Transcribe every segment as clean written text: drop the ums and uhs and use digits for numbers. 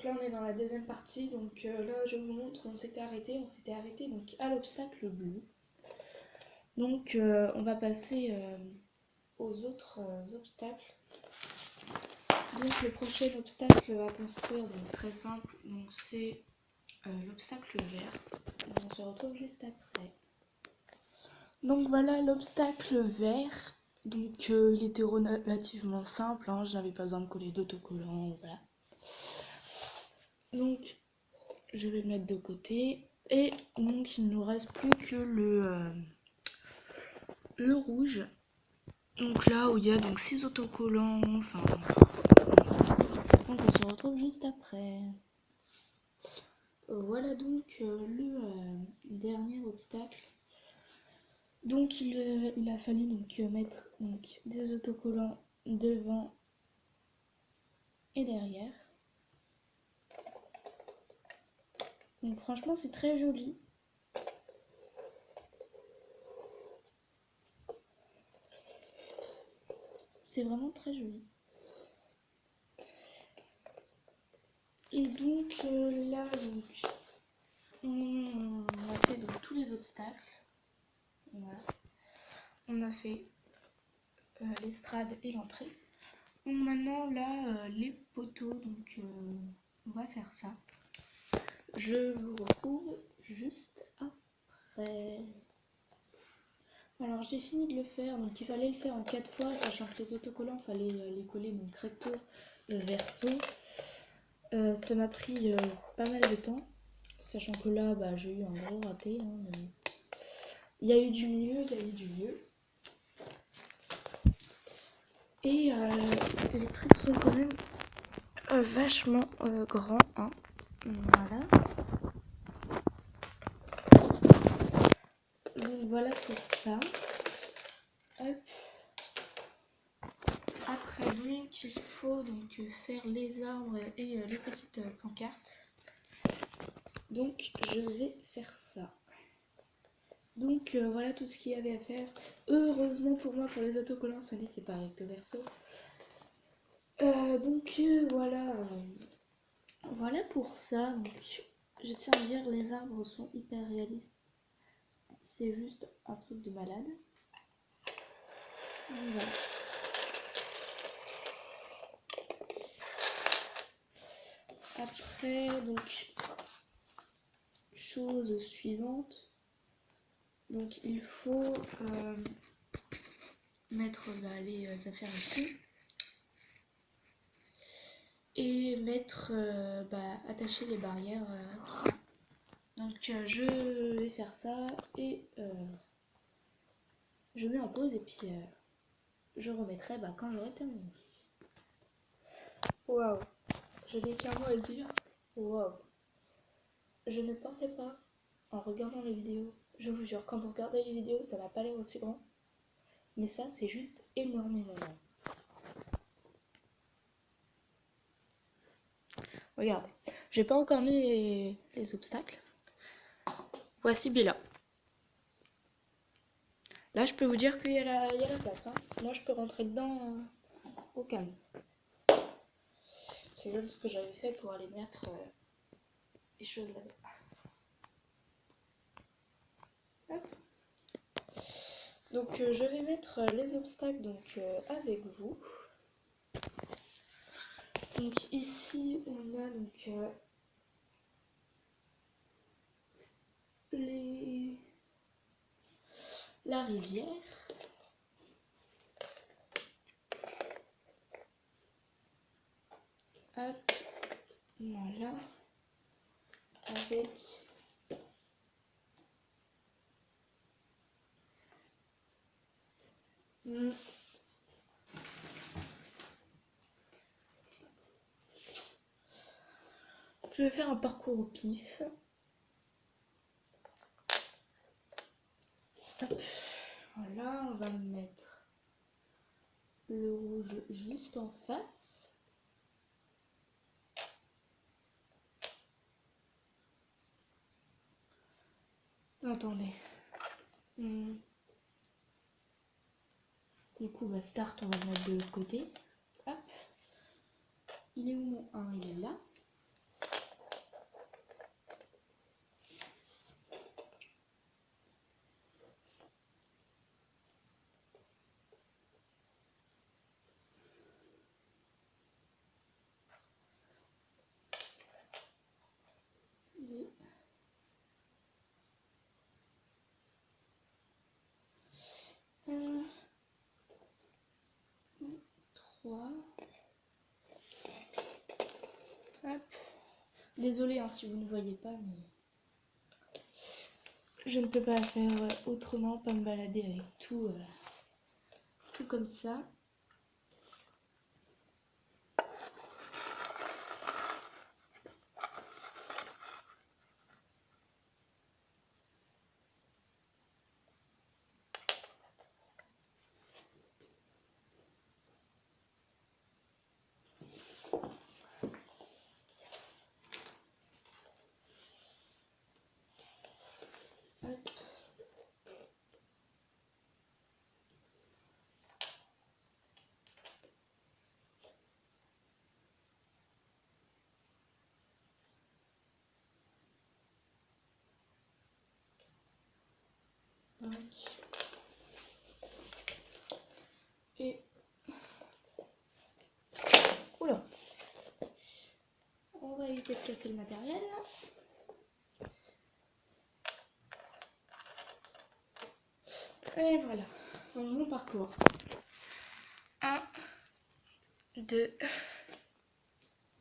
là on est dans la deuxième partie, donc là je vous montre, on s'était arrêté donc à l'obstacle bleu. Donc on va passer aux autres obstacles. Donc le prochain obstacle à construire, donc très simple, donc c'est l'obstacle vert. Donc, on se retrouve juste après. Donc voilà l'obstacle vert. Donc il était relativement simple, hein, j'avais pas besoin de coller d'autocollant, voilà. Donc je vais le mettre de côté. Et donc il ne nous reste plus que le rouge. Donc là où il y a donc 6 autocollants, enfin. Donc on se retrouve juste après. Voilà donc le dernier obstacle. Donc il a fallu donc mettre donc, des autocollants devant et derrière. Donc franchement c'est très joli. C'est vraiment très joli. Et donc là donc, on a fait donc, tous les obstacles. Voilà. On a fait l'estrade et l'entrée. Donc maintenant là les poteaux, donc on va faire ça. Je vous retrouve juste après. Alors j'ai fini de le faire, donc il fallait le faire en 4 fois, sachant que les autocollants, fallait les coller donc recto, verso. Ça m'a pris pas mal de temps, sachant que là bah, j'ai eu un gros raté. Hein, mais... Il y a eu du mieux, il y a eu du mieux. Et les trucs sont quand même vachement grands. Hein. Voilà. Donc voilà pour ça. Hop. Après donc il faut donc faire les arbres et les petites pancartes. Donc je vais faire ça. Donc voilà tout ce qu'il y avait à faire. Heureusement pour moi, pour les autocollants, ça n'était pas recto verso. Donc voilà pour ça. Donc, je tiens à dire, les arbres sont hyper réalistes. C'est juste un truc de malade. Donc, voilà. Après, donc, chose suivante. Donc, il faut mettre les affaires ici. Et mettre, attacher les barrières, tout ça. Donc, je vais faire ça et je mets en pause et puis je remettrai quand j'aurai terminé. Waouh, je n'ai qu'un mot à dire. Waouh. Je ne pensais pas, en regardant les vidéos, je vous jure, quand vous regardez les vidéos, ça n'a pas l'air aussi grand. Mais ça, c'est juste énormément grand. Regardez, j'ai pas encore mis les obstacles. Voici Bella. Là, je peux vous dire qu'il y a la place. Hein. Là, je peux rentrer dedans au calme. C'est juste ce que j'avais fait pour aller mettre les choses là-bas. Donc je vais mettre les obstacles donc, avec vous. Donc ici on a donc la rivière. Hop, voilà. Avec je vais faire un parcours au pif. Hop. Voilà, on va mettre le rouge juste en face. Attendez. Du coup, start, on va le mettre de l'autre côté. Hop. Il est où mon 1? Il est là. 3. Hop. Désolée hein, si vous ne voyez pas, mais je ne peux pas faire autrement, pas me balader avec tout comme ça. Hop. Et oula, on va éviter de casser le matériel. Et voilà, dans mon parcours. 1, 2,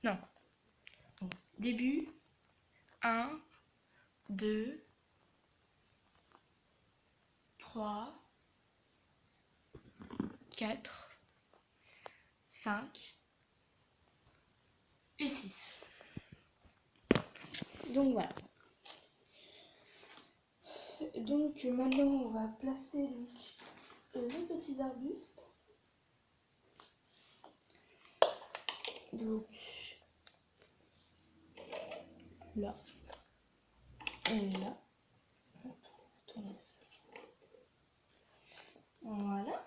non, bon. Début, 1, 2, 3, 4, 5 et 6. Donc voilà. Donc maintenant on va placer les petits arbustes. Donc là et là. Hop, on tourne ça. Voilà.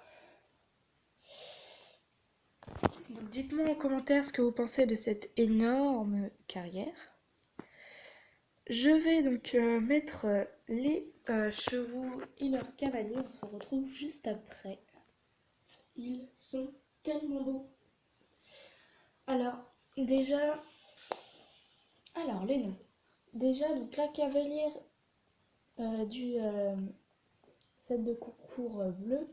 Donc dites-moi en commentaire ce que vous pensez de cette énorme carrière. Je vais donc mettre les chevaux et leurs cavaliers. On se retrouve juste après. Ils sont tellement beaux. Alors, déjà... Alors, les noms. Déjà, donc la cavalière du set de concours bleu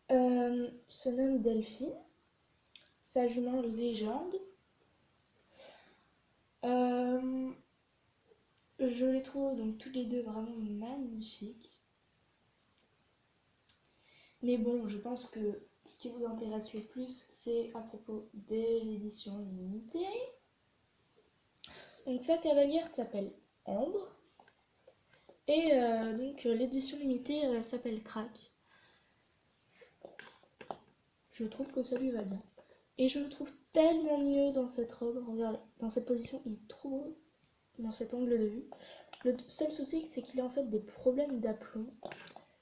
se nomme Delphine. Sa jument Légende. Je les trouve donc tous les deux vraiment magnifiques. Mais bon, je pense que ce qui vous intéresse le plus, c'est à propos de l'édition limitée. Donc sa cavalière s'appelle Ambre. Et donc l'édition limitée s'appelle Crack. Je trouve que ça lui va bien. Et je le trouve tellement mieux dans cette robe. Regarde, dans cette position, il est trop beau dans cet angle de vue. Le seul souci, c'est qu'il a en fait des problèmes d'aplomb.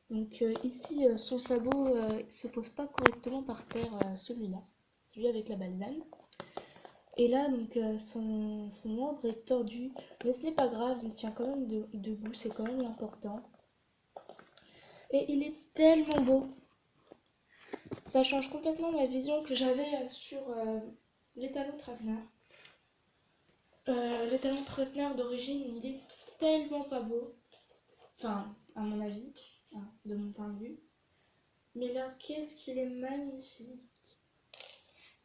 Donc ici, son sabot se pose pas correctement par terre, celui-là. Celui avec la balzane. Et là, donc, son membre est tordu. Mais ce n'est pas grave, il tient quand même debout, c'est quand même l'important. Et il est tellement beau. Ça change complètement ma vision que j'avais sur l'étalon Traquenard. L'étalon Traquenard d'origine, il est tellement pas beau. Enfin, à mon avis, hein, de mon point de vue. Mais là, qu'est-ce qu'il est magnifique.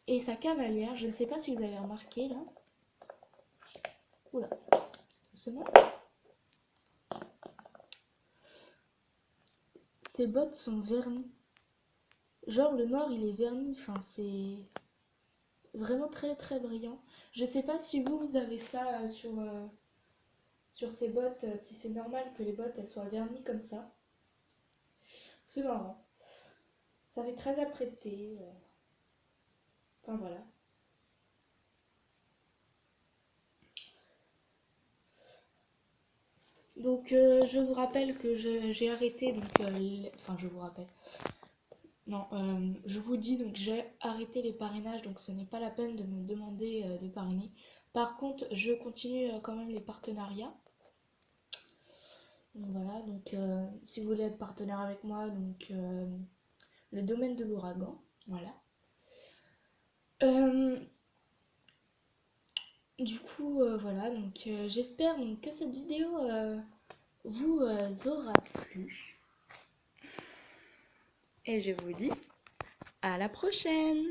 Et sa cavalière, je ne sais pas si vous avez remarqué là. Oula, doucement. Ses bottes sont vernies. Genre le noir il est verni, enfin c'est vraiment très très brillant. Je sais pas si vous avez ça sur ces bottes, si c'est normal que les bottes elles soient vernies comme ça. C'est marrant. Ça fait très apprêté. Enfin voilà. Donc je vous rappelle que j'ai arrêté, donc enfin je vous rappelle. Non, je vous dis donc j'ai arrêté les parrainages, donc ce n'est pas la peine de me demander de parrainer. Par contre, je continue quand même les partenariats. Donc voilà, donc si vous voulez être partenaire avec moi, donc le domaine de l'ouragan, voilà. Du coup, voilà, donc j'espère donc, que cette vidéo vous aura plu. Et je vous dis à la prochaine!